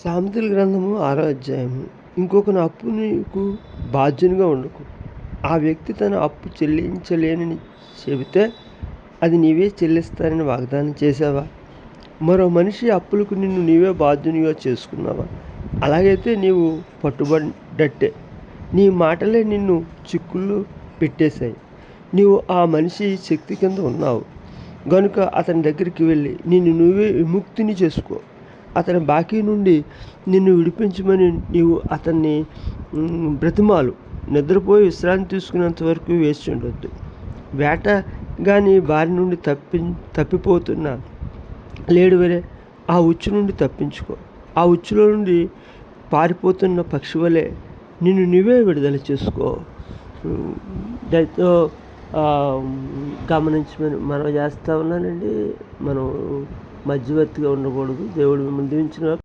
సామెతల గ్రంథము 6 అధ్యాయము. ఇంకొకని అప్పు నీకు బాధ్యునిగా ఉండకు. ఆ వ్యక్తి తన అప్పు చెల్లించలేనని చెబితే అది నీవే చెల్లిస్తానని వాగ్దానం చేశావా? మరో మనిషి అప్పులకు నిన్ను నీవే బాధ్యునిగా చేసుకున్నావా? అలాగైతే నీవు పట్టుబడ్డట్టే. నీ మాటలే నిన్ను చిక్కుల్లో పెట్టేశాయి. నీవు ఆ మనిషి శక్తి కింద ఉన్నావు గనుక అతని దగ్గరికి వెళ్ళి నిన్ను నువ్వే విముక్తిని చేసుకో. అతని బాకీ నుండి నిన్ను విడిపించమని నీవు అతన్ని బ్రతిమాలు. నిద్రపోయి విశ్రాంతి తీసుకునేంత వరకు వేచి ఉండొద్దు. వేట గాని బారి నుండి తప్పిపోతున్న లేడి వలె ఆ ఉచ్చు నుండి తప్పించుకో. ఆ ఉచ్చులో నుండి పారిపోతున్న పక్షి వలె నిన్ను నువ్వే విడుదల చేసుకో. దయతో గమనించమని మనం చేస్తూ ఉన్నానండి. మనం మధ్యవర్తిగా ఉండకూడదు. దేవుడు మిమ్మల్ని దీవించిన